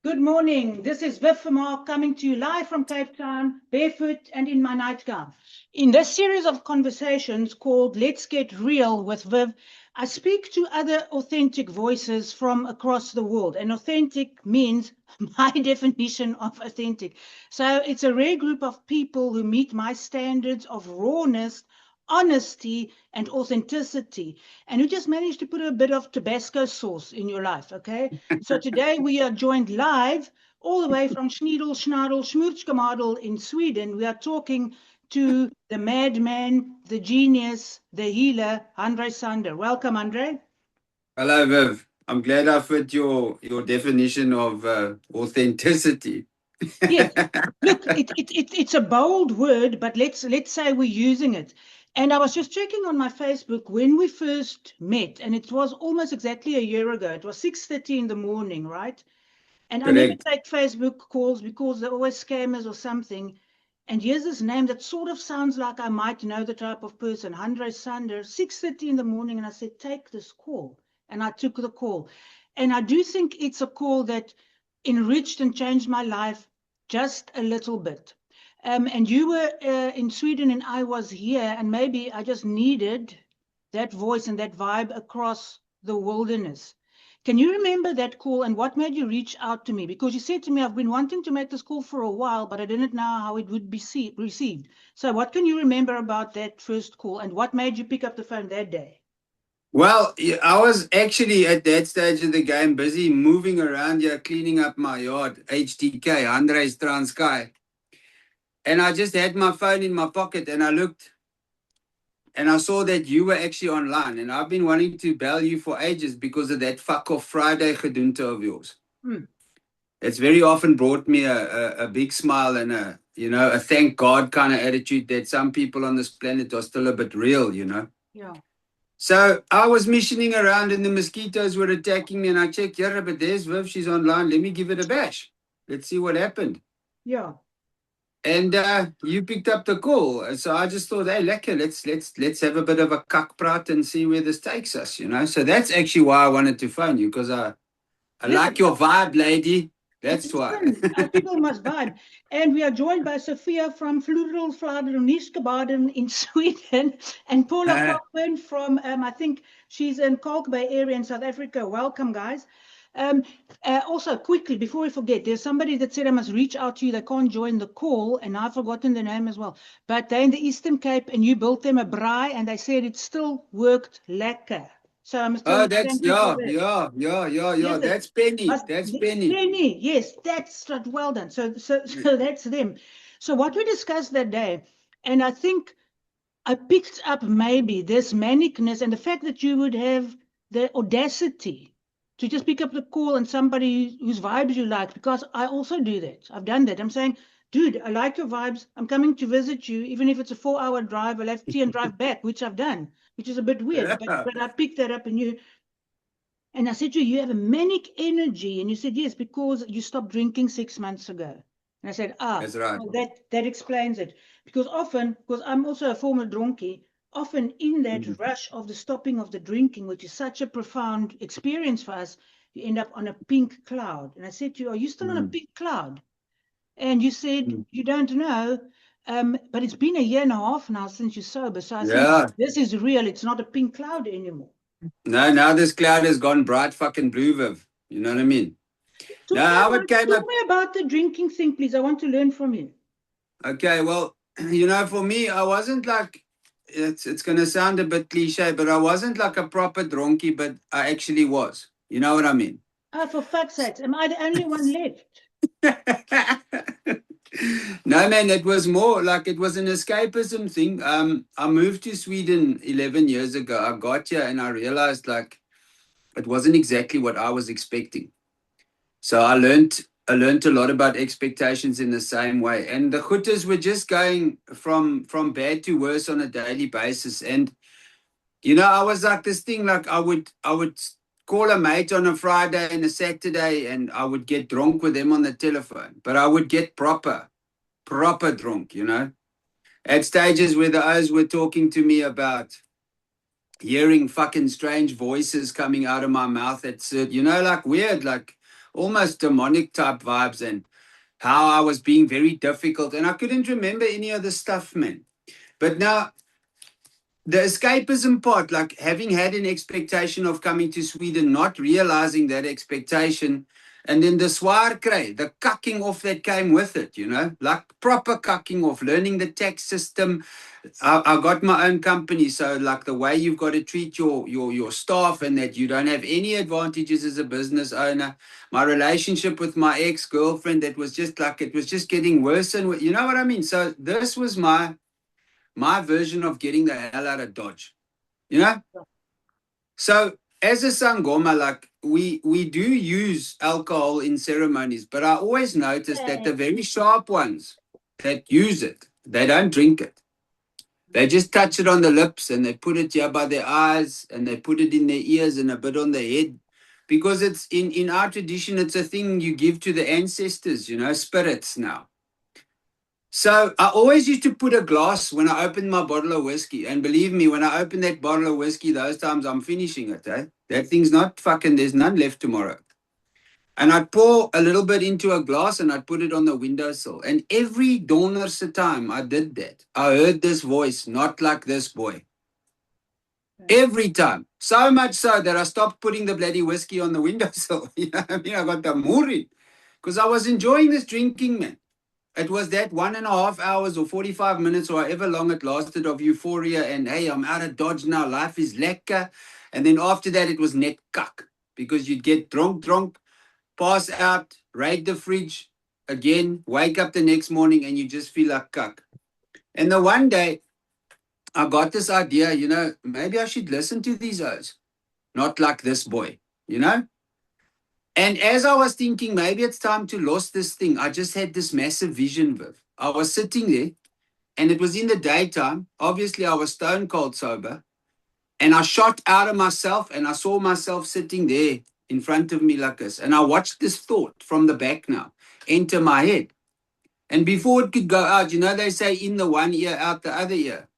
Good morning. This is Viv Vermaak coming to you live from Cape Town, barefoot and in my nightgown. In this series of conversations called Let's Get Real with Viv, I speak to other authentic voices from across the world. And authentic means my definition of authentic. So it's a rare group of people who meet my standards of rawness, honesty, and authenticity. And you just managed to put a bit of Tabasco sauce in your life, okay? So today we are joined live all the way from Schniedel, Schnadel, Schmurzgemadel in Sweden. We are talking to the madman, the genius, the healer, Andre Sander. Welcome, Andre. Hello, Viv. I'm glad I fit your definition of authenticity. Yes. Look, it's a bold word, but let's say we're using it. And I was just checking on my Facebook when we first met, and it was almost exactly a year ago. It was 6:30 in the morning, right? And I never Correct. take Facebook calls because they're always scammers or something. And here's this name that sort of sounds like I might know the type of person, Andre Sander, 6:30 in the morning. And I said, take this call. And I took the call. And I do think it's a call that enriched and changed my life just a little bit. And you were in Sweden and I was here, and maybe I just needed that voice and that vibe across the wilderness. Can you remember that call and what made you reach out to me? Because you said to me, I've been wanting to make this call for a while, but I didn't know how it would be received. So, what can you remember about that first call and what made you pick up the phone that day? Well, I was actually at that stage of the game busy moving around here, cleaning up my yard, HTK, Andres Transkei. And I just had my phone in my pocket and I looked and I saw that you were actually online. And I've been wanting to bell you for ages because of that fuck off Friday gedunte of yours. Hmm. It's very often brought me a big smile and a thank God kind of attitude that some people on this planet are still a bit real. Yeah. So I was missioning around and the mosquitoes were attacking me and I checked, yeah, but there's Viv, she's online. Let me give it a bash. Let's see what happened. Yeah. And you picked up the call. So I just thought, hey, lekker, let's have a bit of a cuck and see where this takes us. So that's actually why I wanted to phone you, because I Listen, like your vibe, lady. That's why. listen, people must vibe. And we are joined by Sophia from Flugelfladen in Sweden and Paula Cockburn from, I think she's in Kalk Bay area in South Africa. Welcome, guys. Um, Also, quickly, before we forget, there's somebody that said I must reach out to you. They can't join the call, and I've forgotten the name as well. But they're in the Eastern Cape, and you built them a braai, and they said it still worked lekker. So I must tell Oh, them that's thank you for yeah, that. yeah, yeah, yeah, yeah. Yes, That's Penny. That's Penny. Penny. Yes, that's right. Well done. So that's them. So what we discussed that day, and I think I picked up maybe this manicness and the fact that you would have the audacity to just pick up the call and somebody whose vibes you like, because I also do that. I've done that. I'm saying, dude, I like your vibes. I'm coming to visit you, even if it's a 4-hour drive. I'll have tea and drive back, which I've done, which is a bit weird, Yeah. but I picked that up in you. And I said to you, you have a manic energy. And you said, yes, because you stopped drinking 6 months ago. And I said, That's right. well, that explains it. Because often, because I'm also a former dronkie, often in that Mm. rush of the stopping of the drinking, which is such a profound experience for us, you end up on a pink cloud. And I said to you, are you still on a Mm. pink cloud? And you said, Mm. you don't know. But it's been a year and a half now since you're sober. So I think Yeah. this is real. It's not a pink cloud anymore. No, now this cloud has gone bright fucking blue, Viv. You know what I mean? Talk Now, me how it about came talk up. me about the drinking thing, please. I want to learn from you. Okay, well, for me, I wasn't like, it's gonna sound a bit cliche, but I wasn't like a proper dronky, but I actually was. You know what I mean? Ah, for fuck's sake, am I the only one left? No, man, it was more like it was an escapism thing. I moved to Sweden 11 years ago. I got here and I realized like it wasn't exactly what I was expecting. So I learned a lot about expectations in the same way. And the chutters were just going from bad to worse on a daily basis. And I was like this thing, like I would call a mate on a Friday and a Saturday and I would get drunk with them on the telephone. But I would get proper drunk. At stages where the O's were talking to me about hearing fucking strange voices coming out of my mouth. Like weird, like almost demonic type vibes, and how I was being very difficult, and I couldn't remember any of the stuff, man. But now the escapism part, like having had an expectation of coming to Sweden, not realizing that expectation, and then the swaarkry, the cucking off that came with it, you know, like proper cucking off, learning the tax system. I got my own company, so like the way you've got to treat your staff, and that you don't have any advantages as a business owner. My relationship with my ex-girlfriend, that was just like, it was just getting worse, and you know what I mean. So this was my version of getting the hell out of Dodge, you know? So as a Sangoma, like we do use alcohol in ceremonies, but I always notice that the very sharp ones that use it, they don't drink it. They just touch it on the lips, and they put it here by their eyes, and they put it in their ears and a bit on their head. Because it's in our tradition, it's a thing you give to the ancestors, you know, spirits now. So I always used to put a glass when I opened my bottle of whiskey. And believe me, when I open that bottle of whiskey, those times I'm finishing it. That thing's not fucking, there's none left tomorrow. And I'd pour a little bit into a glass and I'd put it on the windowsill. And every donner's time I did that, I heard this voice, not like this boy. Every time. So much so that I stopped putting the bloody whiskey on the windowsill. You know what I mean? I got the muri. Because I was enjoying this drinking, man. It was that 1.5 hours or 45 minutes or however long it lasted of euphoria and, hey, I'm out of Dodge now, life is lekker. And then after that, it was net cuck, because you'd get drunk, pass out, raid the fridge again, wake up the next morning, and you just feel like cuck. And the one day, I got this idea, you know, maybe I should listen to these O's, not like this boy, you know? And as I was thinking, maybe it's time to lose this thing, I just had this massive vision, Viv. I was sitting there, and it was in the daytime. Obviously, I was stone cold sober. And I shot out of myself, and I saw myself sitting there in front of me like this. And I watched this thought from the back now enter my head. And before it could go out, you know, they say in the one ear, out the other ear.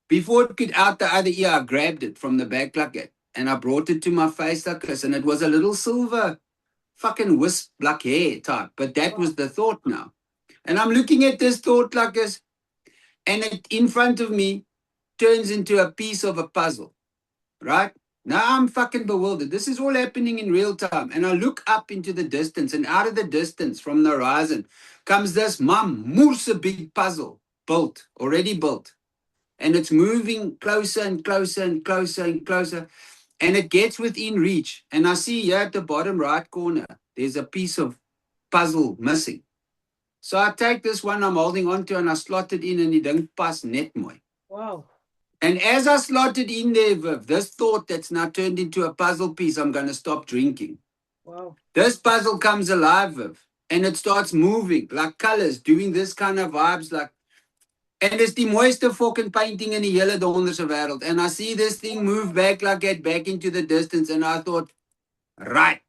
Before it could out the other ear, I grabbed it from the back like that. And I brought it to my face like this. And it was a little silver fucking wisp like hair type. But that was the thought now. And I'm looking at this thought like this. And it in front of me turns into a piece of a puzzle. Right? Now I'm fucking bewildered. This is all happening in real time. And I look up into the distance. And out of the distance from the horizon comes this moerse big puzzle. Already built. And it's moving closer and closer and closer and closer. And it gets within reach. And I see here at the bottom right corner, there's a piece of puzzle missing. So I take this one I'm holding on to and I slot it in, and die ding pas net mooi. Wow. And as I slotted in there, Viv, this thought that's now turned into a puzzle piece, I'm going to stop drinking. Wow. This puzzle comes alive, Viv, and it starts moving like colors, doing this kind of vibes like. And it's the mooiste fucking painting in die hele donderse wêreld. And I see this thing move back like that, back into the distance. And I thought, right,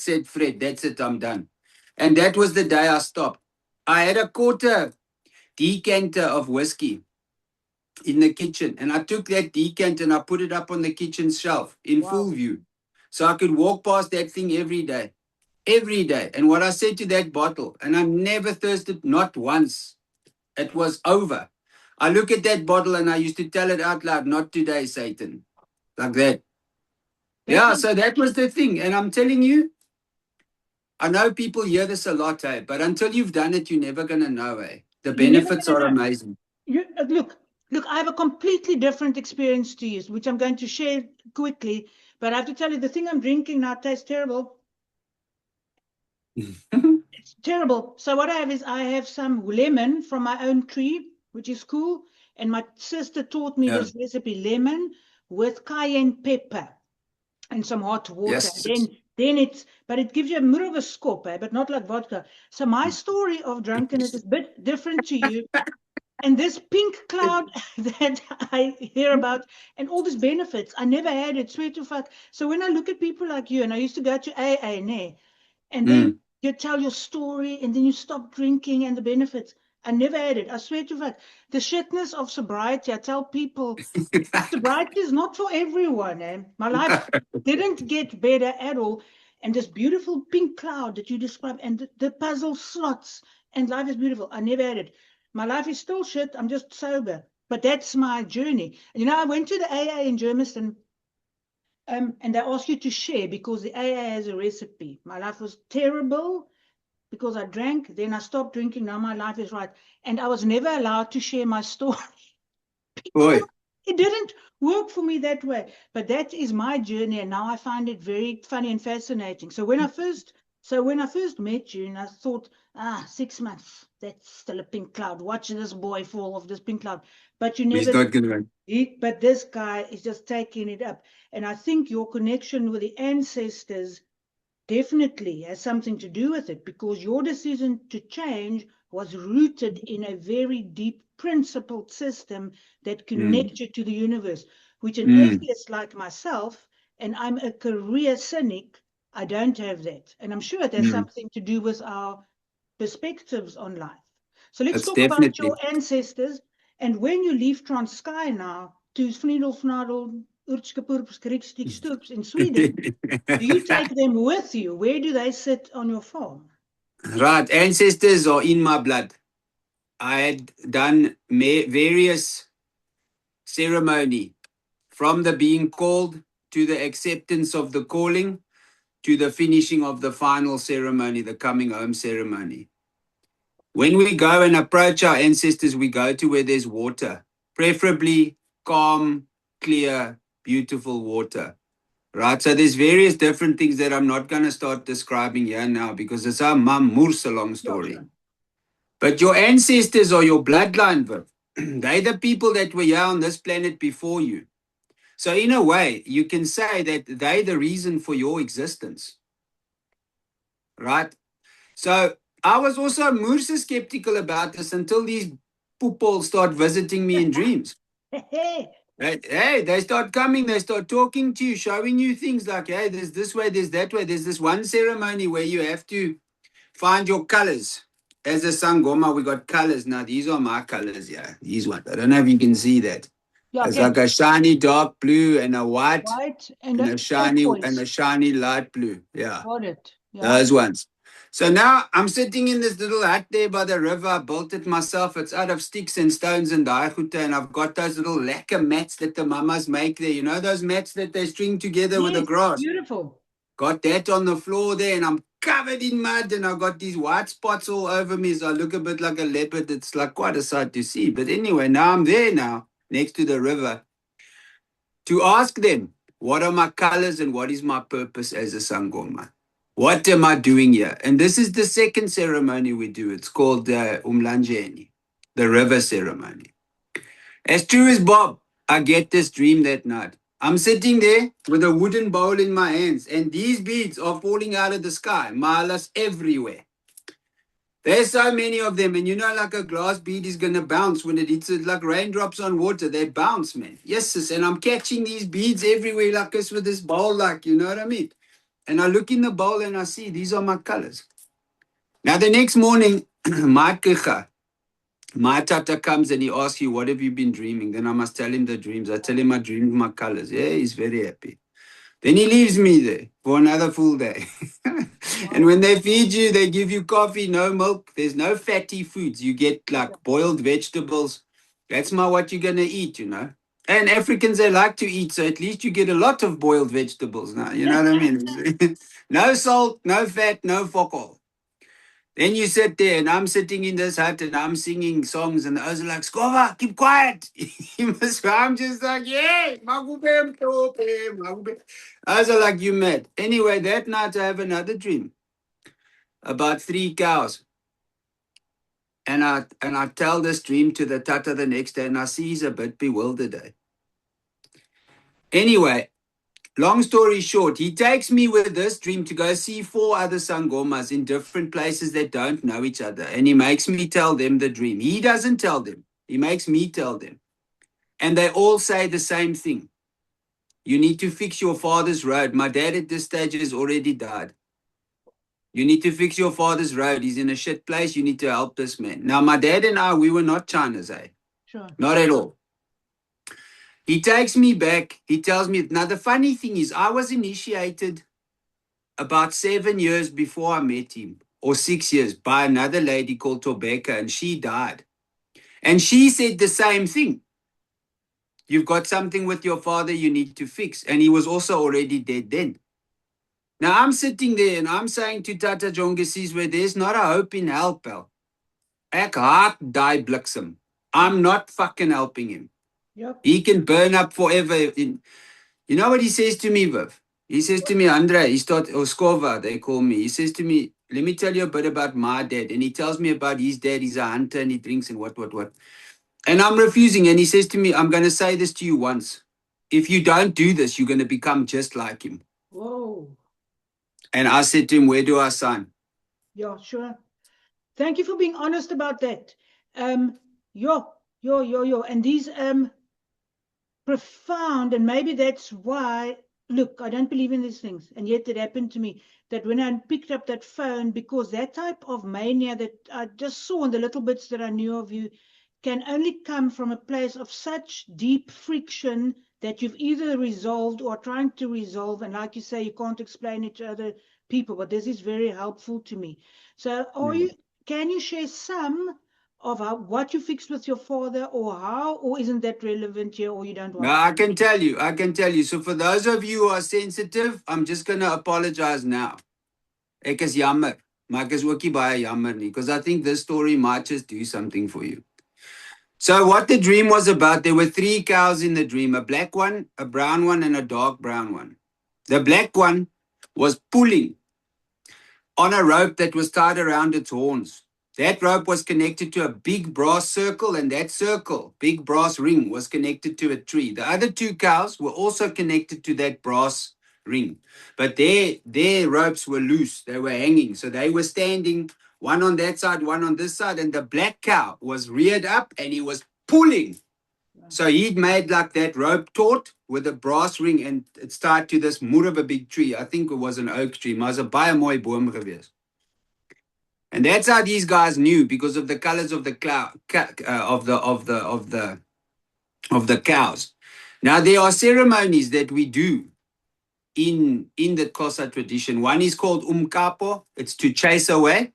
said Fred, that's it, I'm done. And that was the day I stopped. I had a quarter decanter of whiskey in the kitchen. And I took that decanter and I put it up on the kitchen shelf in full view. So I could walk past that thing every day. Every day. And what I said to that bottle, and I never thirsted, not once. It was over. I look at that bottle and I used to tell it out loud, not today, Satan. Like that. Yeah, so that was the thing. And I'm telling you, I know people hear this a lot, but until you've done it, you're never going to know. The benefits are amazing. Look, I have a completely different experience to you, which I'm going to share quickly. But I have to tell you, the thing I'm drinking now tastes terrible. It's terrible. So what I have some lemon from my own tree, which is cool. And my sister taught me this recipe, lemon with cayenne pepper and some hot water. Yes. Then it gives you a bit of a scoop, but not like vodka. So my story of drunkenness is a bit different to you. And this pink cloud that I hear about and all these benefits, I never had it, swear to fuck. So when I look at people like you, and I used to go to AA, and then you tell your story and then you stop drinking and the benefits. I never had it. I swear to God. The shitness of sobriety, I tell people, sobriety is not for everyone. My life didn't get better at all. and this beautiful pink cloud that you describe, and the puzzle slots, and life is beautiful. I never had it. My life is still shit. I'm just sober. But that's my journey. And, I went to the AA in Germiston, and they ask you to share because the AA has a recipe. My life was terrible because I drank. Then I stopped drinking. Now my life is right. And I was never allowed to share my story. Boy. It didn't work for me that way. But that is my journey. And now I find it very funny and fascinating. So when I first met you, and I thought, 6 months, that's still a pink cloud. Watch this boy fall off this pink cloud. But you He's never. not gonna. But this guy is just taking it up. And I think your connection with the ancestors definitely has something to do with it, because your decision to change was rooted in a very deep principled system that connects you to the universe, which an atheist like myself, and I'm a career cynic, I don't have that. And I'm sure it has something to do with our perspectives on life. So let's talk about your ancestors. And when you leave Transkei now to Snidelsnadel, Urtskapurpskrikstik in Sweden, do you take them with you? Where do they sit on your farm? Right, ancestors are in my blood. I had done various ceremony, from the being called to the acceptance of the calling to the finishing of the final ceremony, the coming home ceremony. When we go and approach our ancestors, we go to where there's water, preferably calm, clear, beautiful water. Right, so there's various different things that I'm not going to start describing here now because it's a a long story. Sure. But your ancestors or your bloodline, they're the people that were here on this planet before you. So in a way, you can say that they're the reason for your existence. Right? So I was also Moorse skeptical about this until these people start visiting me in dreams. Hey, they start coming, they start talking to you, showing you things like, hey, there's this way, there's that way. There's this one ceremony where you have to find your colors. As a Sangoma, we got colors. Now, these are my colors, yeah. These ones. I don't know if you can see that. Yeah, it's like a shiny dark blue and a white and a shiny light blue. Yeah. Got it. Yeah. Those ones. So now I'm sitting in this little hut there by the river. I built it myself. It's out of sticks and stones and daichuta, and I've got those little lacquer mats that the mamas make there. You know those mats that they string together with the grass? Beautiful. Got that on the floor there, and I'm covered in mud, and I've got these white spots all over me, so I look a bit like a leopard. It's like quite a sight to see. But anyway, now I'm there now, next to the river, to ask them, what are my colors and what is my purpose as a Sangoma? What am I doing here? And this is the second ceremony we do. It's called Umlanjeni, the river ceremony. As true as Bob, I get this dream that night. I'm sitting there with a wooden bowl in my hands, and these beads are falling out of the sky, malas everywhere. There's so many of them, and like a glass bead is going to bounce when it hits it, like raindrops on water. They bounce, man. Yes, sis, and I'm catching these beads everywhere like this with this bowl, like, you know what I mean? And I look in the bowl and I see these are my colors. Now, the next morning, my tata comes and he asks you, what have you been dreaming? Then I must tell him the dreams. I tell him I dreamed my colors. Yeah, he's very happy. Then he leaves me there for another full day. And when they feed you, they give you coffee, no milk. There's no fatty foods. You get like boiled vegetables. That's what you're going to eat, And Africans, they like to eat, so at least you get a lot of boiled vegetables now. You know what I mean? No salt, no fat, no fokol. Then you sit there, and I'm sitting in this hut, and I'm singing songs, and the others are like, Skova, keep quiet. I'm just like, yeah, others are like, you mad. Anyway, that night I have another dream about 3 cows. And I tell this dream to the tata the next day, and I see he's a bit bewildered. Anyway, long story short, he takes me with this dream to go see 4 other Sangomas in different places that don't know each other. And he makes me tell them the dream. He doesn't tell them. He makes me tell them. And they all say the same thing. You need to fix your father's road. My dad at this stage has already died. You need to fix your father's road. He's in a shit place. You need to help this man. Now, my dad and I, we were not Chinas, Sure. Not at all. He takes me back. He tells me, now the funny thing is, I was initiated about 7 years before I met him, or 6 years, by another lady called Tobeka, and she died. And she said the same thing. You've got something with your father you need to fix. And he was also already dead then. Now I'm sitting there and I'm saying to Tata Jongesizwe, there's not a hope in hell, pal. Ek haat daai bliksem. I'm not fucking helping him. Yep. He can burn up forever. You know what he says to me, Viv? He says to me, Andre, Oskova, they call me. He says to me, let me tell you a bit about my dad. And he tells me about his dad. He's a hunter and he drinks and what. And I'm refusing. And he says to me, I'm going to say this to you once. If you don't do this, you're going to become just like him. Whoa. And I said to him, where do I sign? Yeah, sure. Thank you for being honest about that. Yo. And these profound, and maybe that's why, look, I don't believe in these things. And yet it happened to me that when I picked up that phone, because that type of mania that I just saw in the little bits that I knew of you can only come from a place of such deep friction that you've either resolved or trying to resolve. And like you say, you can't explain it to other people, but this is very helpful to me. So can you share some of what you fixed with your father, or how, or isn't that relevant here, or you don't want No, I can tell you. So for those of you who are sensitive, I'm just going to apologize now. Ek is jammer, maar ek is ook nie baie jammer nie, because I think this story might just do something for you. So what the dream was about, there were 3 cows in the dream, a black one, a brown one, and a dark brown one. The black one was pulling on a rope that was tied around its horns. That rope was connected to a big brass circle, and that circle, big brass ring, was connected to a tree. The other 2 cows were also connected to that brass ring, but their ropes were loose. They were hanging. So they were standing, one on that side, one on this side, and the black cow was reared up and he was pulling. So he'd made like that rope taut with a brass ring, and it's tied to this moer of a big tree. I think it was an oak tree, maar it was 'n baie mooi boom geweest. And that's how these guys knew, because of the colors of the cows. Now there are ceremonies that we do in the Xhosa tradition. One is called umkapo, it's to chase away.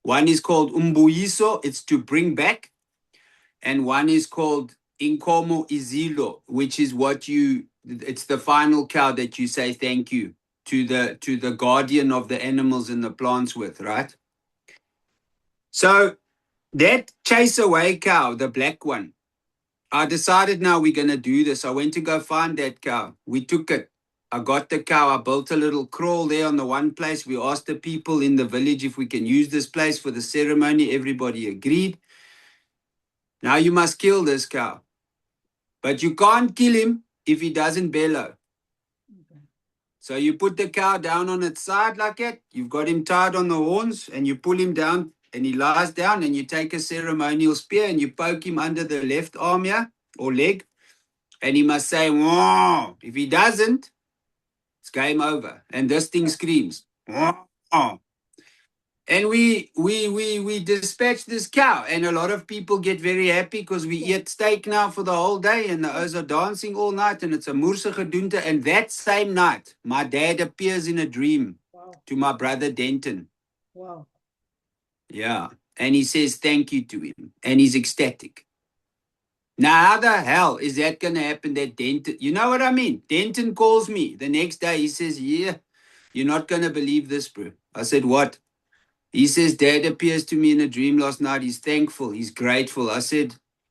One is called umbuyiso, it's to bring back. And one is called inkomo izilo, which is it's the final cow that you say thank you to the guardian of the animals and the plants with, right? So that chase away cow, the black one, I decided now we're going to do this. I went to go find that cow. We took it. I got the cow. I built a little kraal there on the one place. We asked the people in the village if we can use this place for the ceremony. Everybody agreed. Now you must kill this cow. But you can't kill him if he doesn't bellow. Okay. So you put the cow down on its side like that. You've got him tied on the horns and you pull him down and he lies down, and you take a ceremonial spear and you poke him under the left arm here or leg. And he must say, "Wah." If he doesn't, it's game over. And this thing screams. Wah. And we dispatch this cow, and a lot of people get very happy because we eat steak now for the whole day, and the others are dancing all night, and it's a moerse gedoente. And that same night, my dad appears in a dream to my brother Denton. Wow. Yeah. And he says thank you to him, and he's ecstatic. Now, how the hell is that going to happen that Denton, you know what I mean? Denton calls me the next day. He says, yeah, you're not going to believe this, bro. I said, what? He says, Dad appears to me in a dream last night. He's thankful. He's grateful.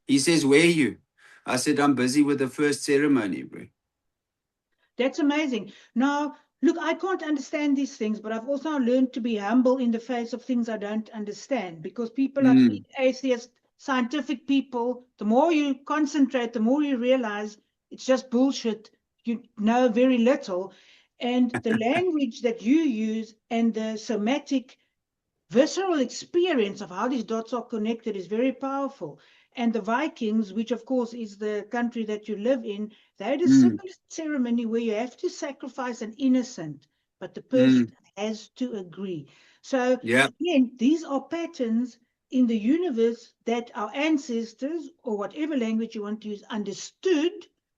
He says, where are you? I said, I'm busy with the first ceremony, bro. That's amazing. Now, look, I can't understand these things, but I've also learned to be humble in the face of things I don't understand, because people like atheists, scientific people, the more you concentrate, the more you realize it's just bullshit. You know very little. And the language that you use and the somatic visceral experience of how these dots are connected is very powerful. And the Vikings, which of course is the country that you live in, they had a similar ceremony where you have to sacrifice an innocent, but the person has to agree. So again, these are patterns in the universe that our ancestors, or whatever language you want to use, understood,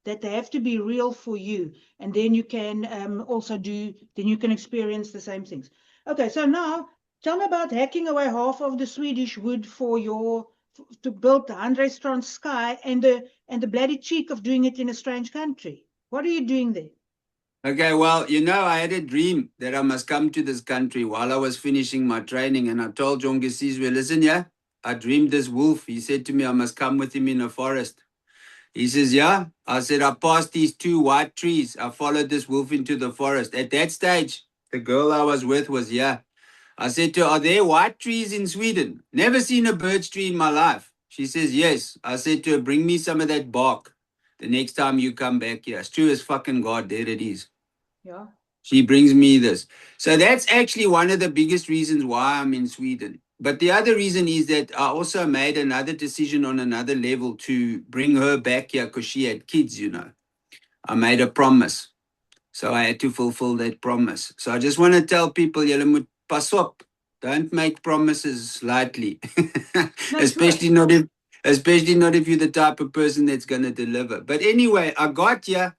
that they have to be real for you. And then you can then you can experience the same things. Okay, so now tell me about hacking away half of the Swedish wood to build the 100-restaurant Sky and the bloody cheek of doing it in a strange country. What are you doing there? Okay, well, I had a dream that I must come to this country while I was finishing my training. And I told John Gesizwe, listen, yeah, I dreamed this wolf. He said to me, I must come with him in a forest. He says, yeah. I said, I passed these 2 white trees. I followed this wolf into the forest. At that stage, the girl I was with was, yeah. I said to her, are there white trees in Sweden? Never seen a birch tree in my life. She says, yes. I said to her, bring me some of that bark the next time you come back here. As true as fucking God, there it is. Yeah. She brings me this. So that's actually one of the biggest reasons why I'm in Sweden. But the other reason is that I also made another decision on another level to bring her back here because she had kids, I made a promise. So I had to fulfill that promise. So I just want to tell people, julle moet pas op. Don't make promises lightly. especially not if you're the type of person that's going to deliver. But anyway, I got here,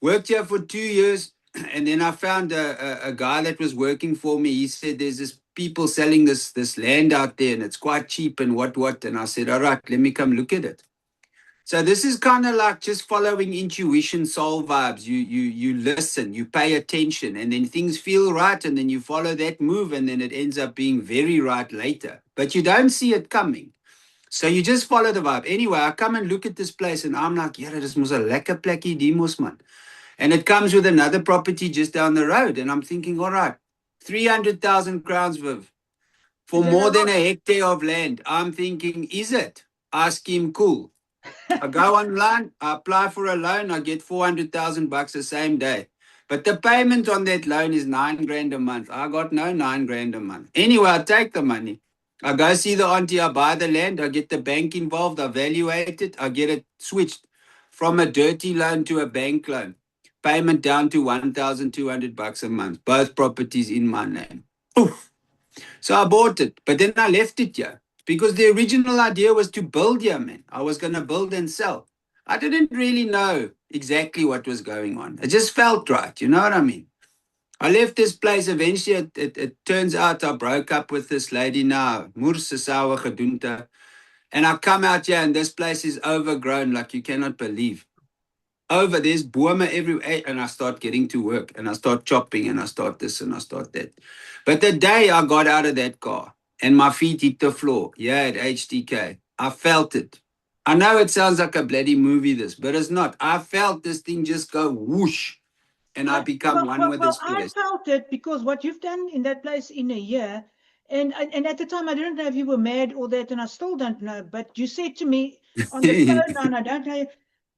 worked here for 2 years, and then I found a guy that was working for me. He said, there's this people selling this land out there and it's quite cheap and what. And I said, all right, let me come look at it. So this is kind of like just following intuition, soul vibes. You listen, you pay attention, and then things feel right, and then you follow that move, and then it ends up being very right later. But you don't see it coming. So you just follow the vibe. Anyway, I come and look at this place, and I'm like, yeah, this mos 'n lekker plekkie, die mos man. And it comes with another property just down the road. And I'm thinking, all right, 300,000 crowns, Viv, for more than a hectare of land. I'm thinking, is it? Ask him, cool. I go online, I apply for a loan, I get 400,000 bucks the same day. But the payment on that loan is 9 grand a month. I got no 9 grand a month. Anyway, I take the money. I go see the auntie, I buy the land, I get the bank involved, I evaluate it, I get it switched from a dirty loan to a bank loan. Payment down to 1,200 bucks a month. Both properties in my name. Oof. So I bought it, but then I left it here. Because the original idea was to build here, man. I was going to build and sell. I didn't really know exactly what was going on. It just felt right. You know what I mean? I left this place. Eventually, it turns out I broke up with this lady now. Mursasawa Gedunta. And I come out here and this place is overgrown like you cannot believe. There's bome everywhere. And I start getting to work and I start chopping and I start this and I start that. But the day I got out of that car, and my feet hit the floor. Yeah, at HTK. I felt it. I know it sounds like a bloody movie, but it's not. I felt this thing just go whoosh, and I become one with this place. I felt it because what you've done in that place in a year, and at the time I didn't know if you were mad or that, and I still don't know, but you said to me on the phone, and I don't know,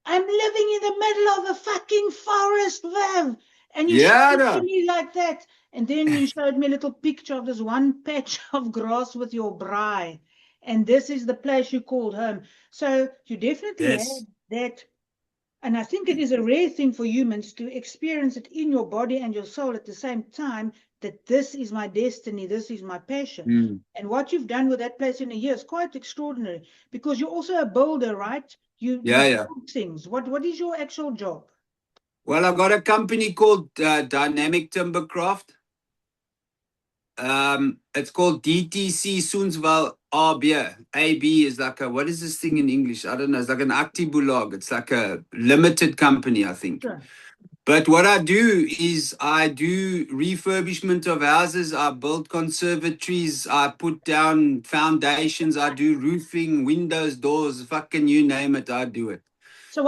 I'm living in the middle of a fucking forest, Viv. And you showed it to me like that. And then you showed me a little picture of this one patch of grass with your braai. And this is the place you called home. So you definitely had that. And I think it is a rare thing for humans to experience it in your body and your soul at the same time, that this is my destiny, this is my passion. Mm. And what you've done with that place in a year is quite extraordinary, because you're also a builder, right? You build things. What is your actual job? Well, I've got a company called Dynamic Timbercraft. It's called DTC Soenswal AB. AB is like what is this thing in English? I don't know. It's like an aktiebolag. It's like a limited company, I think. Sure. But what I do is I do refurbishment of houses. I build conservatories. I put down foundations. I do roofing, windows, doors, fucking you name it, I do it. So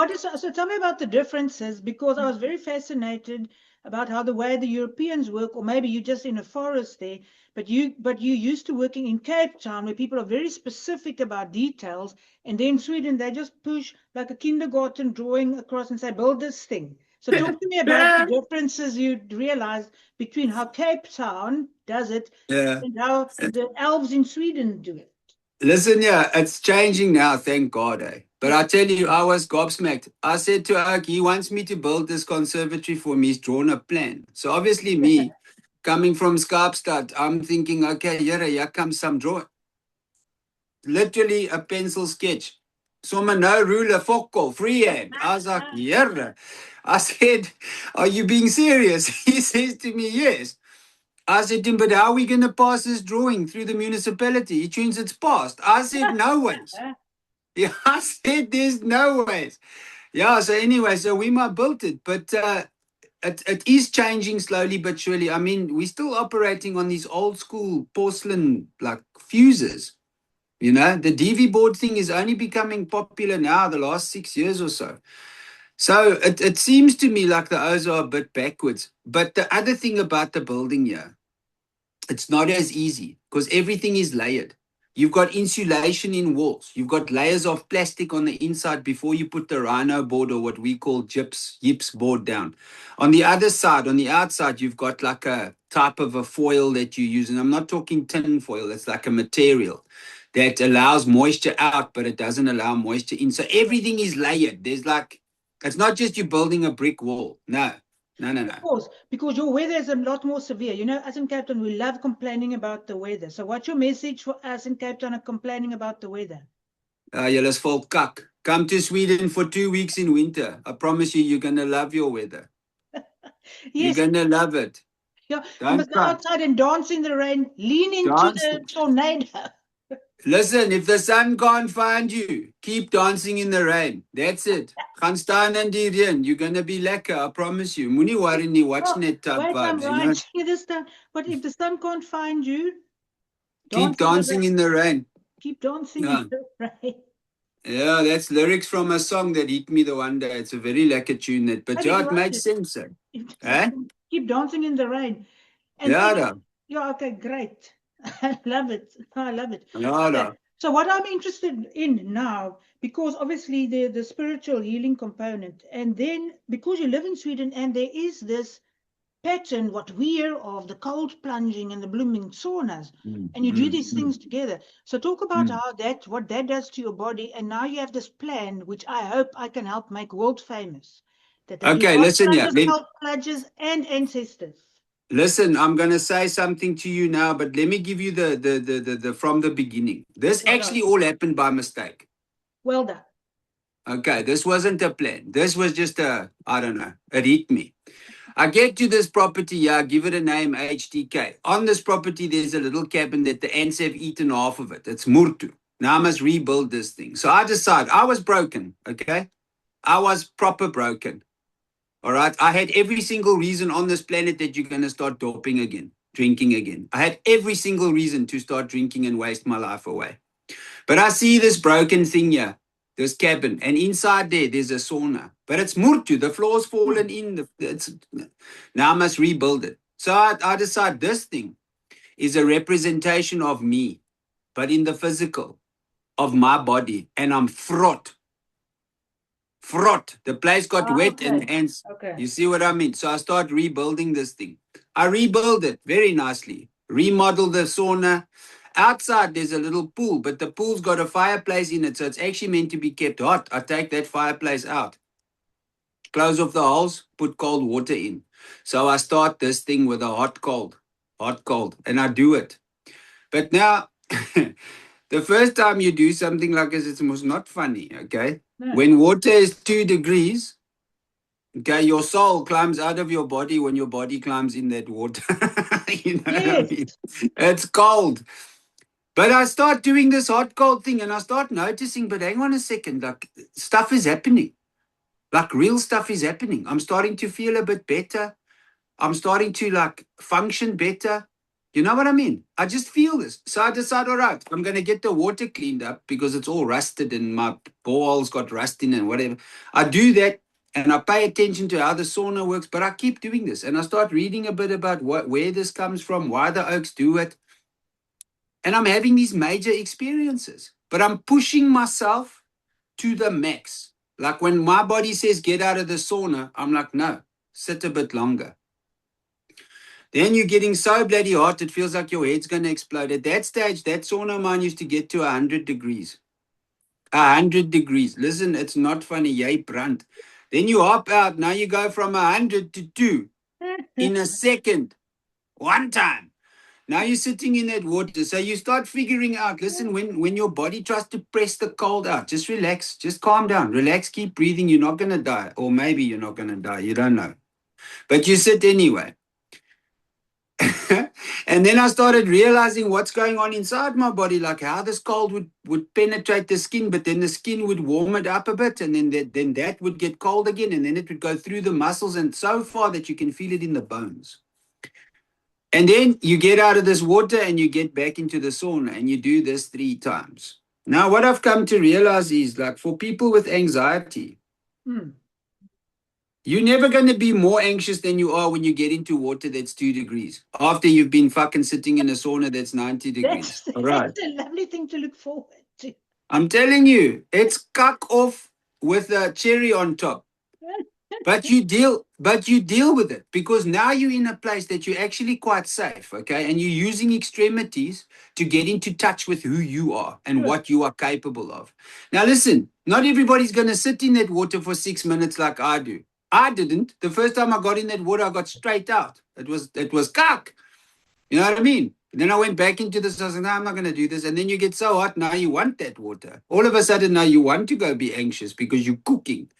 tell me about the differences, because I was very fascinated about how the way the Europeans work, or maybe you're just in a forest there, but you used to working in Cape Town where people are very specific about details, and then in Sweden they just push like a kindergarten drawing across and say, build this thing. So talk to me about the differences you realized between how Cape Town does it and how the elves in Sweden do it. Listen, it's changing now, thank God. But I tell you, I was gobsmacked. I said to Oak, he wants me to build this conservatory for me. He's drawn a plan. So obviously me, coming from Skarpstad, I'm thinking, okay, here comes some drawing. Literally a pencil sketch. Sommer no ruler, fokko, freehand. I was like, yeah. I said, are you being serious? He says to me, yes. I said to him, but how are we going to pass this drawing through the municipality? He tunes it's passed. I said, no ways. Yeah, I said, there's no ways. Yeah, so anyway, so we might build it, but it is changing slowly but surely. I mean, we're still operating on these old school porcelain like fuses. You know, the DV board thing is only becoming popular now the last 6 years or so. So it seems to me like the O's are a bit backwards. But the other thing about the building here, it's not as easy because everything is layered. You've got insulation in walls. You've got layers of plastic on the inside before you put the rhino board or what we call yips board down. On the other side, on the outside, you've got like a type of a foil that you use. And I'm not talking tin foil. It's like a material that allows moisture out, but it doesn't allow moisture in. So everything is layered. There's like, it's not just you building a brick wall. No. Of course, because your weather is a lot more severe. You know, us in Cape Town, we love complaining about the weather. So what's your message for us in Cape Town complaining about the weather? Julle is vol kak. Come to Sweden for 2 weeks in winter. I promise you, you're going to love your weather. You're Yes, going to love it. yeah, you Don't must go cry. outside and dance in the rain, lean into Dance. the tornado. Listen, if the sun can't find you, keep dancing in the rain. That's it. Gaan staan in die reën. You're going to be lekker, I promise you. Moenie worry nie, watch Oh, net type wait, I'm vibes, you know. writing this down. But if the sun can't find you, Keep dancing in the rain. Keep dancing Yeah. in the rain. Yeah, that's lyrics from a song that hit me the one day. It's a very lekker tune, that, but yeah, it makes sense. Eh? Keep dancing in the rain. And Yeah, yeah, okay, great. I love it. I love it. yeah, Okay. So what I'm interested in now, because obviously the spiritual healing component, and then because you live in Sweden and there is this pattern, what we hear of the cold plunging and the blooming saunas, and you do these things together. So talk about what that does to your body, and now you have this plan, which I hope I can help make world famous. That Okay, listen here. Cold plunges and ancestors. Listen, I'm gonna say something to you now, but let me give you the from the beginning. This actually all happened by mistake. Well done. Okay, this wasn't a plan. This was just I don't know, it hit me. I get to this property, yeah, give it a name, HTK. On this property, there's a little cabin that the ants have eaten half of it. It's Murtu. Now I must rebuild this thing. So I decide, I was broken, okay? I was proper broken. All right. I had every single reason on this planet that you're going to start doping again, drinking again. I had every single reason to start drinking and waste my life away. But I see this broken thing here, this cabin, and inside there's a sauna. But it's Murtu. The floor's fallen in. Now I must rebuild it. So I decide this thing is a representation of me, but in the physical of my body. And I'm fraught. The place got wet and ants. Okay. You see what I mean? So I start rebuilding this thing. I rebuild it very nicely. Remodel the sauna. Outside there's a little pool, but the pool's got a fireplace in it, so it's actually meant to be kept hot. I take that fireplace out, close off the holes, put cold water in. So I start this thing with a hot cold, and I do it. But now, the first time you do something like this, it's almost not funny, okay? No. When water is 2 degrees, okay, your soul climbs out of your body when your body climbs in that water. You know what I mean? It's cold. But I start doing this hot cold thing and I start noticing, but hang on a second, like stuff is happening. Like real stuff is happening. I'm starting to feel a bit better. I'm starting to like function better. You know what I mean? I just feel this. So I decide, all right, I'm going to get the water cleaned up because it's all rusted and my boreholes got rust in and whatever. I do that and I pay attention to how the sauna works, but I keep doing this. And I start reading a bit about where this comes from, why the Oaks do it. And I'm having these major experiences, but I'm pushing myself to the max. Like when my body says, get out of the sauna, I'm like, no, sit a bit longer. Then you're getting so bloody hot, it feels like your head's going to explode. At that stage, that sauna mine used to get to 100 degrees. 100 degrees. Listen, it's not funny. Yay, brand. Then you hop out. Now you go from 100 to 2 in a second. One time. Now you're sitting in that water. So you start figuring out, listen, when your body tries to press the cold out, just relax, just calm down, relax, keep breathing. You're not going to die. Or maybe you're not going to die. You don't know. But you sit anyway. And then I started realizing what's going on inside my body, like how this cold would penetrate the skin, but then the skin would warm it up a bit, and then that would get cold again, and then it would go through the muscles, and so far that you can feel it in the bones. And then you get out of this water and you get back into the sauna and you do this 3 times. Now, what I've come to realize is like for people with anxiety, you're never going to be more anxious than you are when you get into water that's 2 degrees after you've been fucking sitting in a sauna that's 90 degrees. That's a lovely thing to look forward to. I'm telling you, it's cuck off with a cherry on top. But you deal with it because now you're in a place that you're actually quite safe, okay? And you're using extremities to get into touch with who you are and what you are capable of. Now listen, not everybody's going to sit in that water for 6 minutes like I do. I didn't. The first time I got in that water, I got straight out. It was cuck. You know what I mean? And then I went back into this. I was like, no, I'm not going to do this. And then you get so hot. Now you want that water. All of a sudden, now you want to go be anxious because you're cooking.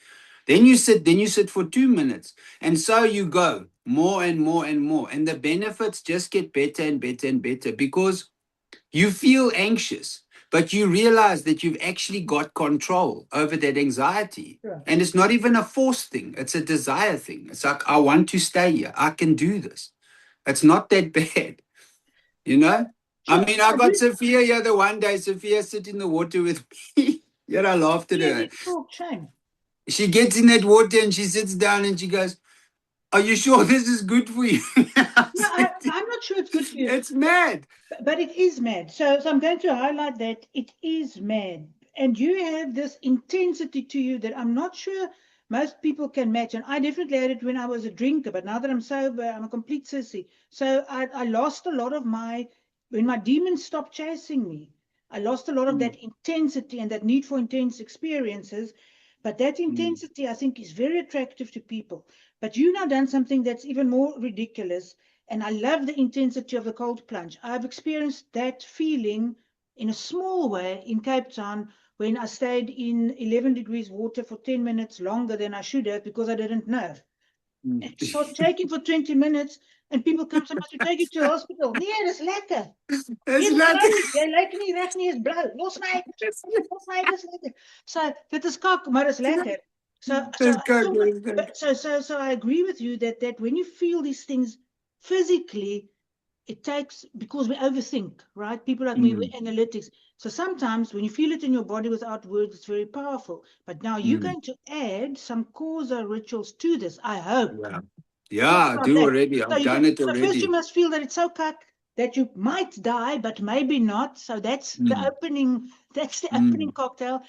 Then you sit for 2 minutes. And so you go more and more and more. And the benefits just get better and better and better because you feel anxious, but you realize that you've actually got control over that anxiety. Right. And it's not even a force thing. It's a desire thing. It's like, I want to stay here. I can do this. It's not that bad. You know? Sure. I mean, I got Sophia here the one day. Sophia sit in the water with me. Yeah, I laughed at her. Shame. She gets in that water and she sits down and she goes, are you sure this is good for you? No, I'm not sure it's good for you. It's mad. But it is mad. So I'm going to highlight that it is mad. And you have this intensity to you that I'm not sure most people can match. And I definitely had it when I was a drinker. But now that I'm sober, I'm a complete sissy. So I lost a lot of when my demons stopped chasing me, I lost a lot of that intensity and that need for intense experiences. But that intensity, I think, is very attractive to people. But you've now done something that's even more ridiculous. And I love the intensity of the cold plunge. I've experienced that feeling in a small way in Cape Town when I stayed in 11 degrees water for 10 minutes longer than I should have because I didn't know. And so taking for 20 minutes and people come to me to take you to the hospital. Nee, dis lekker. Dis lekker. Jy lyk nie reg nie, is blou. Los my. Dis lekker. So dit is kak, maar dis lekker. So I agree with you that when you feel these things physically, it takes, because we overthink, right? People like me, we're analytics. So sometimes when you feel it in your body without words, it's very powerful. But now you're going to add some Xhosa rituals to this, I hope. Yeah, I do already. I've done it already. So first you must feel that it's so cuck that you might die, but maybe not. So that's the opening, opening cocktail.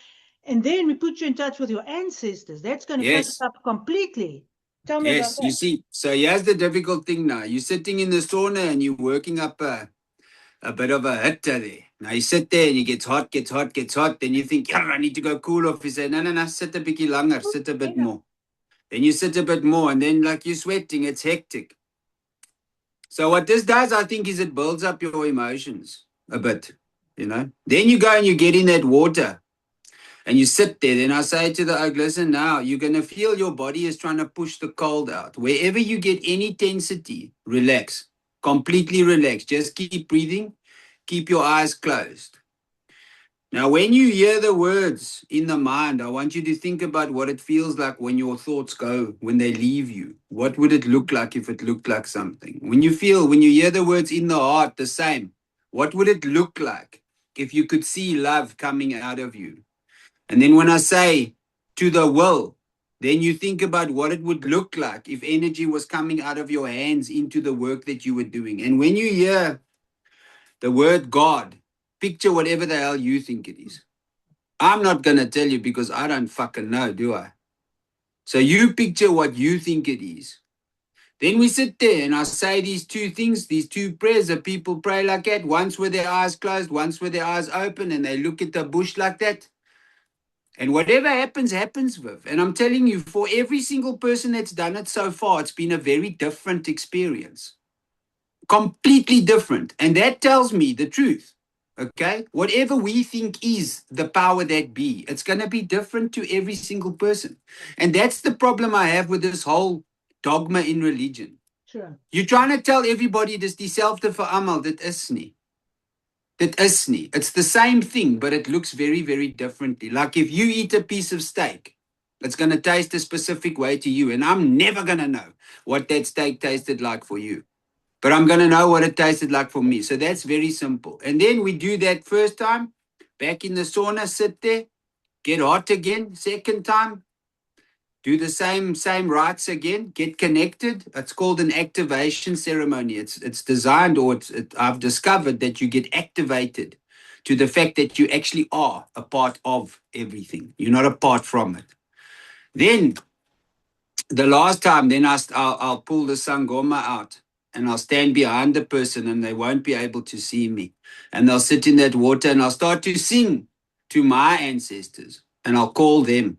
And then we put you in touch with your ancestors. That's going to take us up completely. Tell me about that. You see, so here's the difficult thing now. You're sitting in the sauna and you're working up a bit of a hitter there. Now you sit there and it gets hot. Then you think, I need to go cool off. You say, no, sit a bit longer, sit a bit more. Then you sit a bit more and then like you're sweating, it's hectic. So what this does, I think, is it builds up your emotions a bit, you know. Then you go and you get in that water. And you sit there, then I say to the oak, listen, now you're going to feel your body is trying to push the cold out. Wherever you get any tensity, relax, completely relax. Just keep breathing, keep your eyes closed. Now, when you hear the words in the mind, I want you to think about what it feels like when your thoughts go, when they leave you. What would it look like if it looked like something? When you hear the words in the heart, the same. What would it look like if you could see love coming out of you? And then when I say to the will, then you think about what it would look like if energy was coming out of your hands into the work that you were doing. And when you hear the word God, picture whatever the hell you think it is. I'm not going to tell you because I don't fucking know, do I? So you picture what you think it is. Then we sit there and I say these 2 things, these 2 prayers that people pray like that. Once with their eyes closed, once with their eyes open, and they look at the bush like that. And whatever happens, Viv. And I'm telling you, for every single person that's done it so far, it's been a very different experience. completely different. And that tells me the truth. Okay? Whatever we think is the power that be, it's going to be different to every single person. And that's the problem I have with this whole dogma in religion. Sure. You're trying to tell everybody this dieselfde vir almal, dit is nie. Dit is nie. It's the same thing, but it looks very, very differently. Like if you eat a piece of steak, it's going to taste a specific way to you. And I'm never going to know what that steak tasted like for you. But I'm going to know what it tasted like for me. So that's very simple. And then we do that first time, back in the sauna, sit there, get hot again. Second time, do the same rites again, get connected. It's called an activation ceremony. It's designed, or I've discovered that you get activated to the fact that you actually are a part of everything. You're not apart from it. Then the last time, then I'll pull the sangoma out and I'll stand behind the person and they won't be able to see me. And they'll sit in that water and I'll start to sing to my ancestors and I'll call them.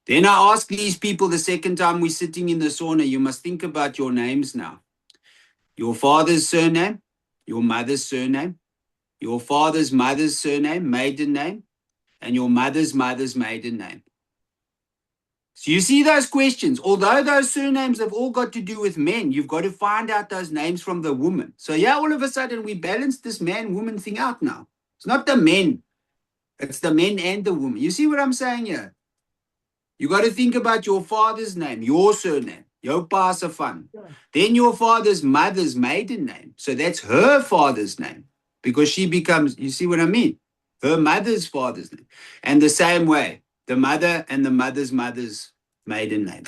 Then I ask these people the second time we're sitting in the sauna, you must think about your names now. Your father's surname, your mother's surname, your father's mother's surname, maiden name, and your mother's mother's maiden name. So you see those questions, although those surnames have all got to do with men, you've got to find out those names from the woman. So yeah, all of a sudden we balance this man-woman thing out now. It's not the men, it's the men and the woman. You see what I'm saying here? You got to think about your father's name, your surname, your pa se van. Then your father's mother's maiden name. So that's her father's name because she becomes, you see what I mean? Her mother's father's name. And the same way, the mother and the mother's maiden name.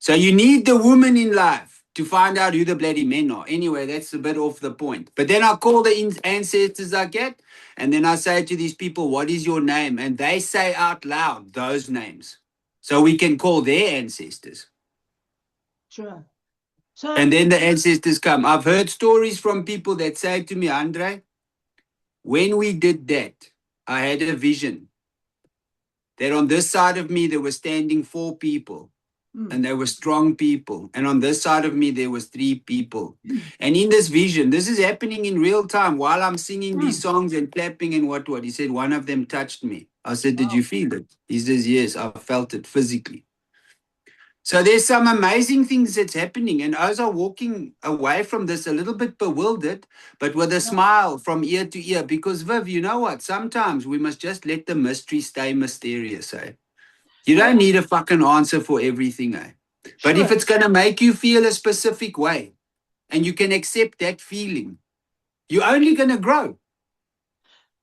So you need the woman in life to find out who the bloody men are. Anyway, that's a bit off the point. But then I call the ancestors I get, and then I say to these people, what is your name? And they say out loud those names. So we can call their ancestors. Sure. So, and then the ancestors come. I've heard stories from people that say to me, Andre, when we did that, I had a vision that on this side of me, there were standing 4 people. And they were strong people. And on this side of me, there was 3 people. And in this vision, this is happening in real time while I'm singing these songs and clapping and what. He said, one of them touched me. I said, did you feel it? He says, yes, I felt it physically. So there's some amazing things that's happening. And as I'm walking away from this a little bit bewildered, but with a smile from ear to ear, because Viv, you know what? Sometimes we must just let the mystery stay mysterious, eh? You don't need a fucking answer for everything, eh? But if it's going to make you feel a specific way and you can accept that feeling, you're only going to grow.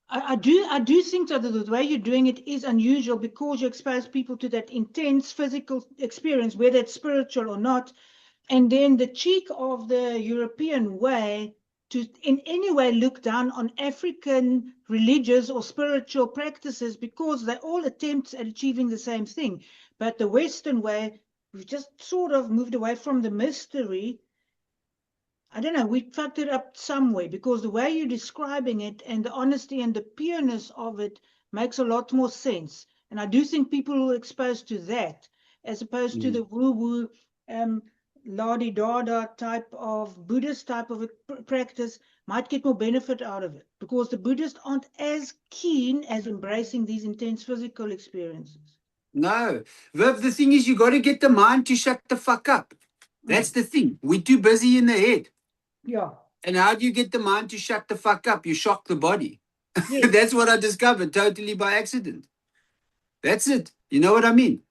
I do think that the way you're doing it is unusual because you expose people to that intense physical experience, whether it's spiritual or not. And then the cheek of the European way to in any way look down on African religious or spiritual practices because they all attempt at achieving the same thing. But the Western way, we've just sort of moved away from the mystery. I don't know, we fucked it up some way because the way you're describing it and the honesty and the pureness of it makes a lot more sense. And I do think people who are exposed to that, as opposed to the woo-woo, la-di-da-da type of Buddhist type of practice, might get more benefit out of it because the Buddhists aren't as keen as embracing these intense physical experiences. No. Viv, the thing is you got to get the mind to shut the fuck up. That's the thing. We're too busy in the head. Yeah. And how do you get the mind to shut the fuck up? You shock the body. Yes. That's what I discovered totally by accident. That's it. You know what I mean?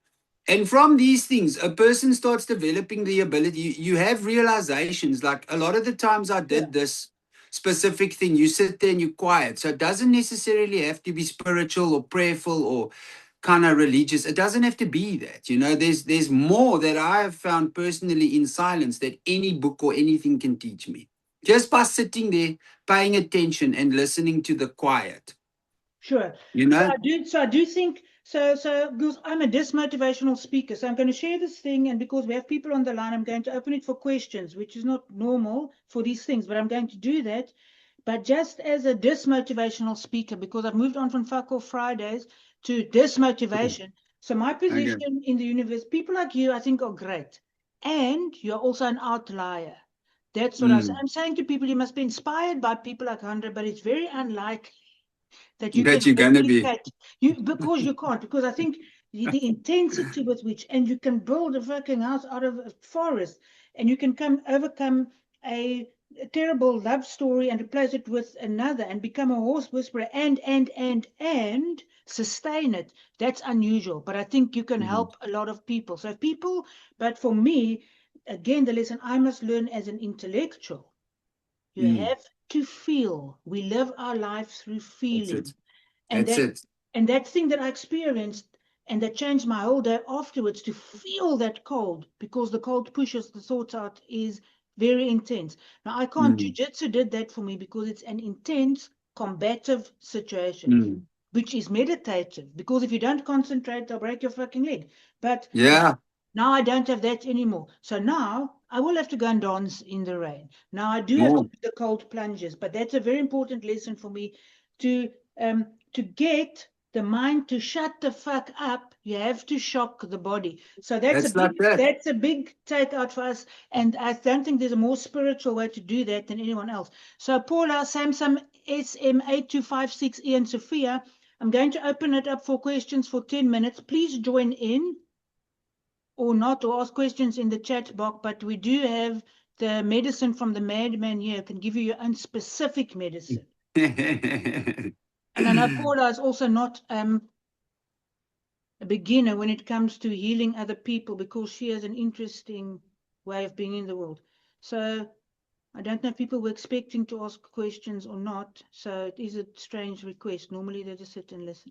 And from these things, a person starts developing the ability. You have realizations. Like a lot of the times I did this specific thing. You sit there and you're quiet. So it doesn't necessarily have to be spiritual or prayerful or kind of religious. It doesn't have to be that. You know, there's more that I have found personally in silence that any book or anything can teach me. Just by sitting there, paying attention and listening to the quiet. Sure. You know? So I do think, so because I'm a dismotivational speaker, so I'm going to share this thing, and because we have people on the line, I'm going to open it for questions, which is not normal for these things, but I'm going to do that. But just as a dismotivational speaker, because I've moved on from Fuck Off Fridays to dismotivation. So my position in the universe, people like you, I think, are great. And you're also an outlier. That's what I'm saying to people. You must be inspired by people like Andre, but it's very unlikely that you That can you're gonna be. replicate because you can't. Because I think the intensity with which, and you can build a fucking house out of a forest, and you can overcome a terrible love story and replace it with another, and become a horse whisperer, and sustain it. That's unusual, but I think you can help a lot of people. So people, but for me, again, the lesson I must learn as an intellectual. You have to feel. We live our life through feeling. And that thing that I experienced and that changed my whole day afterwards, to feel that cold, because the cold pushes the thoughts out, is very intense. Now, I can't, Jiu-Jitsu did that for me because it's an intense combative situation, which is meditative, because if you don't concentrate, they'll break your fucking leg. But now I don't have that anymore. So now I will have to go and dance in the rain. Now I do have to do the cold plunges, but that's a very important lesson for me to get the mind to shut the fuck up. You have to shock the body. So that's a big takeout for us. And I don't think there's a more spiritual way to do that than anyone else. So Paula, Samsung SM8256, Ian, Sophia, I'm going to open it up for questions for 10 minutes. Please join in or not, or ask questions in the chat box. But we do have the medicine from the madman here. Can give you your own specific medicine. And I know Paula is also not a beginner when it comes to healing other people, because she has an interesting way of being in the world. So I don't know if people were expecting to ask questions or not. So it is a strange request. Normally they just sit and listen.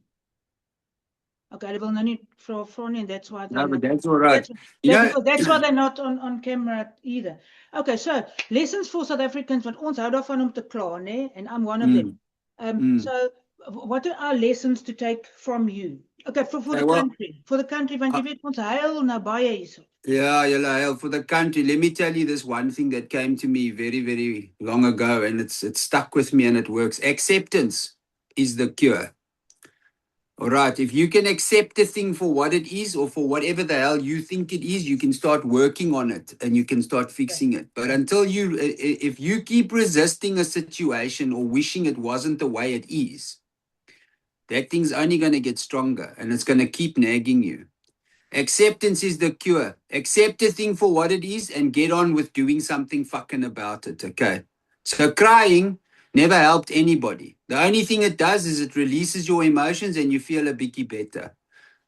Okay, I will not need for and that's why they're but that's all right. That's why they're not on camera either. Okay, so lessons for South Africans, want ons hou daarvan om te kla, né? And I'm one of them. So what are our lessons to take from you? Okay, for the country. For the country, want jy weet ons huil nou baie hierso. Yeah, huil for the country. Let me tell you this one thing that came to me very, very long ago, and it's stuck with me and it works. Acceptance is the cure. All right, if you can accept a thing for what it is, or for whatever the hell you think it is, you can start working on it and you can start fixing it. But if you keep resisting a situation or wishing it wasn't the way it is, that thing's only going to get stronger and it's going to keep nagging you. Acceptance is the cure. Accept a thing for what it is and get on with doing something fucking about it, okay? So crying never helped anybody. The only thing it does is it releases your emotions and you feel a bit better.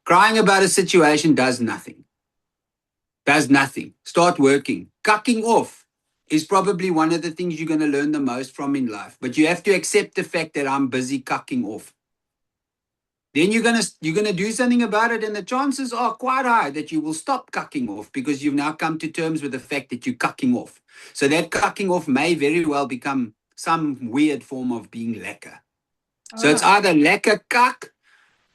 Crying about a situation does nothing. Does nothing. Start working. Cucking off is probably one of the things you're going to learn the most from in life. But you have to accept the fact that I'm busy cucking off. Then you're gonna do something about it, and the chances are quite high that you will stop cucking off, because you've now come to terms with the fact that you're cucking off. So that cucking off may very well become some weird form of being lekker. So it's either lekker cuck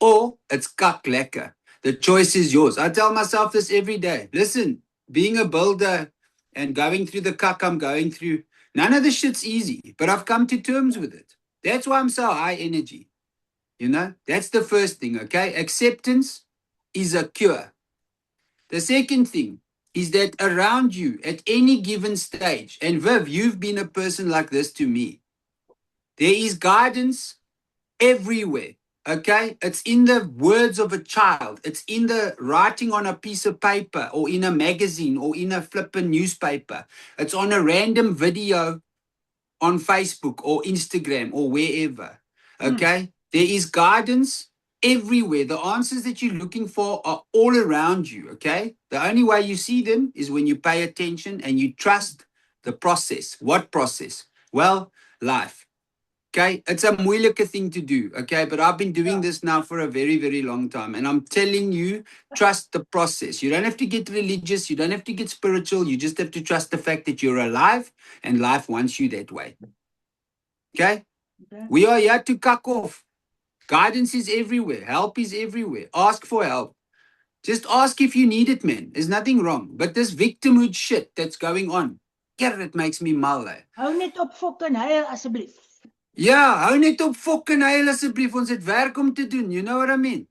or it's cuck lekker. The choice is yours. I tell myself this every day. Listen, being a builder and going through the cuck I'm going through, none of the shit's easy, but I've come to terms with it. That's why I'm so high energy. You know, that's the first thing, okay? Acceptance is a cure. The second thing is that around you at any given stage, and Viv, you've been a person like this to me, there is guidance everywhere, okay? It's in the words of a child. It's in the writing on a piece of paper or in a magazine or in a flippin' newspaper. It's on a random video on Facebook or Instagram or wherever, okay? There is guidance everywhere. The answers that you're looking for are all around you, okay? The only way you see them is when you pay attention and you trust the process. What process? Well, life, okay? It's a moeilike thing to do, okay? But I've been doing this now for a very, very long time. And I'm telling you, trust the process. You don't have to get religious. You don't have to get spiritual. You just have to trust the fact that you're alive and life wants you that way, okay? We are here to cuck off. Guidance is everywhere. Help is everywhere. Ask for help. Just ask if you need it, man. There's nothing wrong. But this victimhood shit that's going on, yeah, it makes me mal. Hou net op fucking huil asseblief. Ja, hou net op fucking huil asseblief. Ons het werk om te doen. You know what I mean?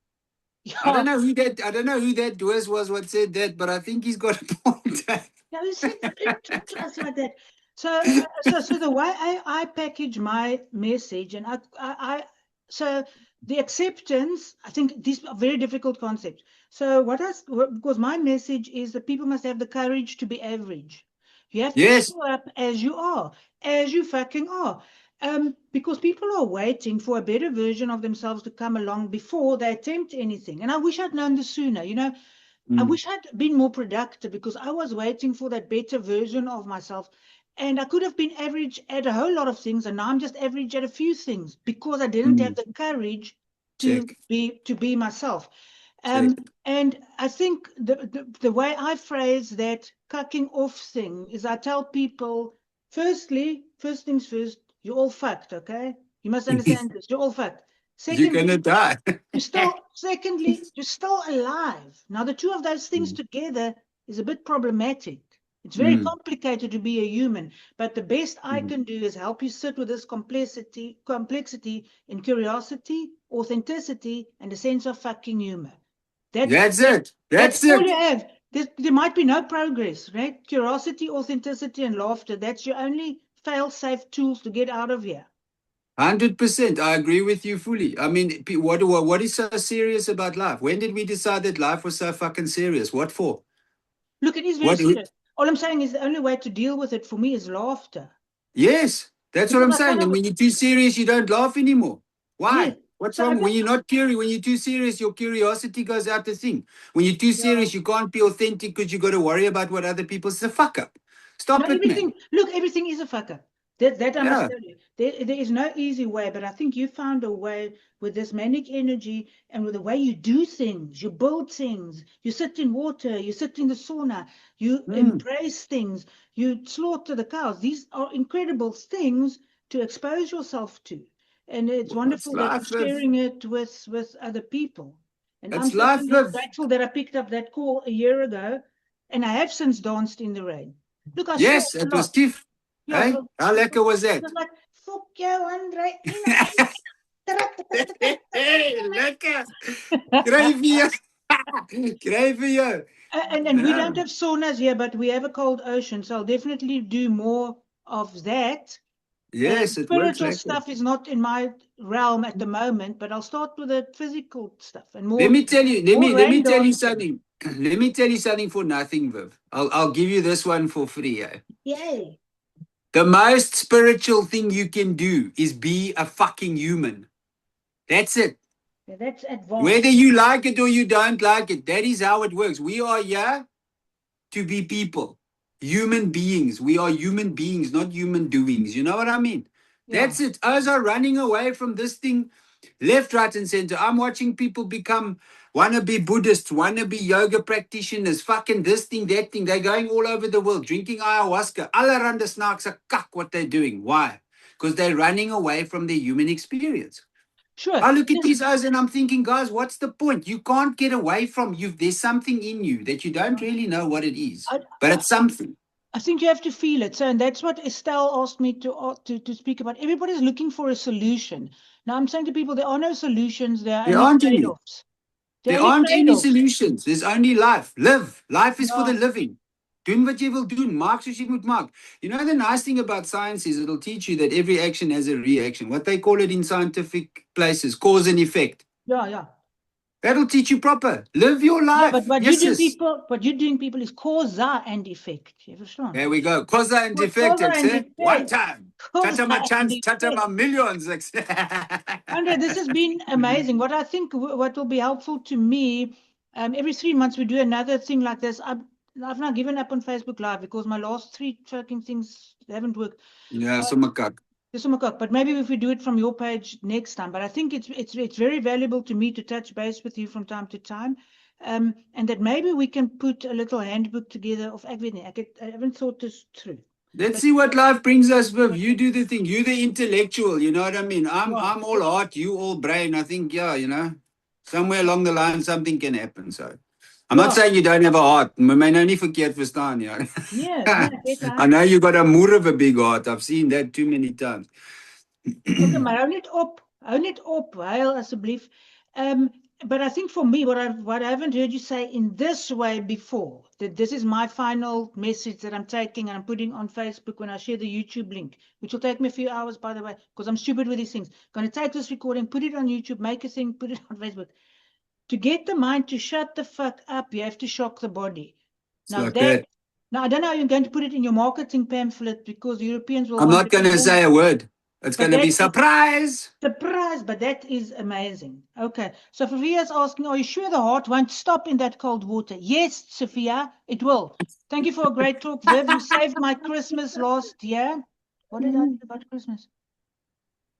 Yeah. I don't know who that was what said that, but I think he's got a point. No, he said to us like that. So the way I package my message, and so the acceptance, I think these are very difficult concepts. So because my message is that people must have the courage to be average. You have to Yes. show up as you are, as you fucking are. Because people are waiting for a better version of themselves to come along before they attempt anything. And I wish I'd known this sooner, you know. I wish I'd been more productive because I was waiting for that better version of myself. And I could have been average at a whole lot of things, and now I'm just average at a few things because I didn't have the courage to be myself. And I think the way I phrase that cucking off thing is I tell people, first things first, you're all fucked, okay? You must understand this. You're all fucked. You're gonna die. Secondly, you're still alive. Now, the two of those things together is a bit problematic. It's very complicated to be a human, but the best I can do is help you sit with this complexity in curiosity, authenticity, and a sense of fucking humor. That's it. That's all you have. There might be no progress, right? Curiosity, authenticity, and laughter. That's your only fail-safe tools to get out of here. 100%. I agree with you fully. I mean, what is so serious about life? When did we decide that life was so fucking serious? What for? Look, it is very serious. All I'm saying is the only way to deal with it for me is laughter. Yes, that's what I'm saying. And when you're too serious, you don't laugh anymore. Why? Yes. What's wrong? When you're not curious, when you're too serious, your curiosity goes out the thing. When you're too serious, you can't be authentic because you got to worry about what other people say. Fuck up. Stop it, man. Look, everything is a fuck up. That I must tell you. There is no easy way, but I think you found a way with this manic energy and with the way you do things. You build things. You sit in water. You sit in the sauna. You embrace things. You slaughter the cows. These are incredible things to expose yourself to. And it's wonderful that you're sharing it with other people. And I'm so grateful that I picked up that call a year ago, and I have since danced in the rain. Look, yes, it was stiff. Ja, hey? How lekker was that? Fuck jou, Andre. Hey, lekker. Kry vir jou. And we don't have saunas here, but we have a cold ocean, so I'll definitely do more of that. Yes, spiritual stuff is not in my realm at the moment, but I'll start with the physical stuff and more. Let me tell you something. Let me tell you something for nothing, Viv. I'll give you this one for free. Yay. The most spiritual thing you can do is be a fucking human. That's it. Yeah, that's advanced. Whether you like it or you don't like it, that is how it works. We are here to be people, human beings. We are human beings, not human doings. You know what I mean? Yeah. That's it. Us are running away from this thing left, right, and center. I'm watching people wanna be Buddhists, wanna be yoga practitioners, fucking this thing, that thing. They're going all over the world, drinking ayahuasca. Allerhande snacks are kak what they're doing. Why? Because they're running away from their human experience. Sure. I look at these eyes and I'm thinking, guys, what's the point? You can't get away from you. There's something in you that you don't really know what it is, but it's something. I think you have to feel it. So, and that's what Estelle asked me to speak about. Everybody's looking for a solution. Now, I'm saying to people, there are no solutions. There aren't trade-offs. There aren't any solutions. There's only life. Live. Life is for the living. Doen wat jy wil doen. Maak soos jy moet maak. You know, the nice thing about science is it'll teach you that every action has a reaction. What they call it in scientific places, cause and effect. Yeah. That'll teach you proper. Live your life. Yeah, but what you're doing, people, is causa and effect. You understand? There we go. Causa and effect. One time. Tata my chance, tata my millions. Andre, this has been amazing. What I think what will be helpful to me, every 3 months we do another thing like this. I've now given up on Facebook Live because my last 3 fucking things haven't worked. Yeah, but maybe if we do it from your page next time. But I think it's very valuable to me to touch base with you from time to time, and that maybe we can put a little handbook together of everything. I haven't thought this through. Let's see what life brings us, Viv. You do the thing. You the intellectual. You know what I mean? I'm all heart. You all brain. I think somewhere along the line something can happen. So. I'm not saying you don't have a heart. My man only verkeerd verstaan, yeah. Yeah. I know you got a moer of a big heart. I've seen that too many times. Okay, maar hou net op, huil asseblief. But I think for me, what I haven't heard you say in this way before, that this is my final message that I'm taking and I'm putting on Facebook when I share the YouTube link, which will take me a few hours, by the way, because I'm stupid with these things. Going to take this recording, put it on YouTube, make a thing, put it on Facebook. To get the mind to shut the fuck up, you have to shock the body. Now, like that. Now, I don't know how you're going to put it in your marketing pamphlet because the Europeans will. I'm not going to say a word. It's going to be surprise. Surprise, but that is amazing. Okay, so Sophia's asking, are you sure the heart won't stop in that cold water? Yes, Sophia, it will. Thank you for a great talk, Viv. You saved my Christmas last year. What did I do about Christmas?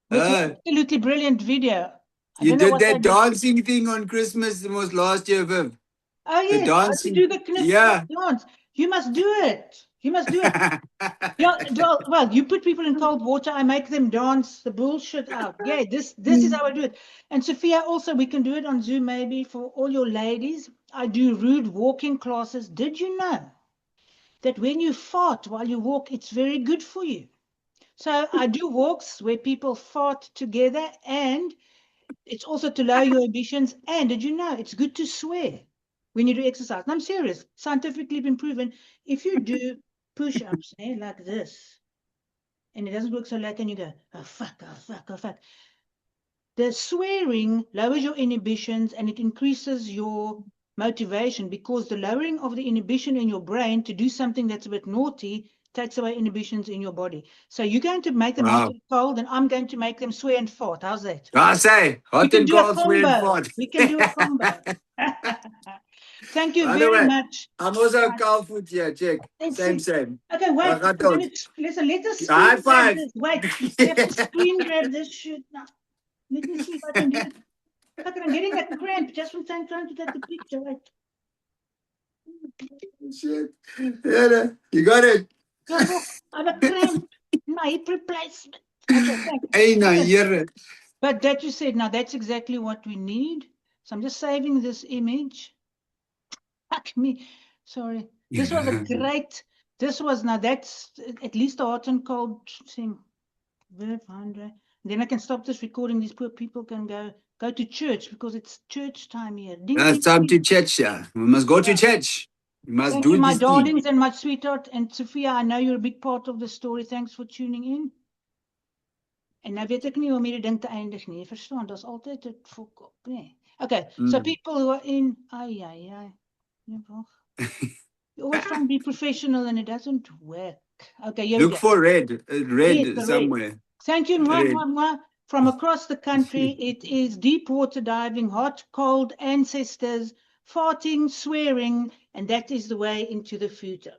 With an absolutely brilliant video. You did that dancing thing on Christmas. It was last year, Viv. Oh, yes. The dancing. You do the dance. You must do it. You must do it. Well, you put people in cold water. I make them dance the bullshit out. Yeah, this is how I do it. And Sophia, also, we can do it on Zoom maybe for all your ladies. I do rude walking classes. Did you know that when you fart while you walk, it's very good for you? So I do walks where people fart together, and it's also to lower your ambitions. And did you know it's good to swear when you do exercise? And I'm serious. Scientifically been proven. If you do push-ups like this, and it doesn't work so late, and you go, oh fuck, oh fuck, oh fuck. The swearing lowers your inhibitions and it increases your motivation, because the lowering of the inhibition in your brain to do something that's a bit naughty takes away inhibitions in your body. So you're going to make them hot and cold, and I'm going to make them swear and fart. How's that? I say, hot and cold, swear and fart. We can do a combo. Thank you very much. I'm also a cow food here, check. Same. Okay, wait. Listen, let us high five. Wait, you have to screen grab this shit now. Let me see if I can do it. Look, I'm getting that cramp just from trying to take the picture. Wait. Shit. Yeah, you got it. I have a cramp. My hip replacement. Okay, but that you said, now that's exactly what we need. So I'm just saving this image. Fuck me. Sorry. This was a great, that's at least a hot and cold thing. Then I can stop this recording. These poor people can go to church because it's church time here. It's time to church, yeah. We must go to church. We must do my darlings and my sweetheart. And Sophia, I know you're a big part of the story. Thanks for tuning in. En nou weet ek nie hoe om hierdie ding te eindig nie. Jy verstaan, daar's altyd 'n fok op, nee. Okay, so people who are in, you always try and be professional and it doesn't work. Okay, here Look for red somewhere. Red. Thank you, from across the country. It is deep water diving, hot, cold, ancestors, farting, swearing, and that is the way into the future.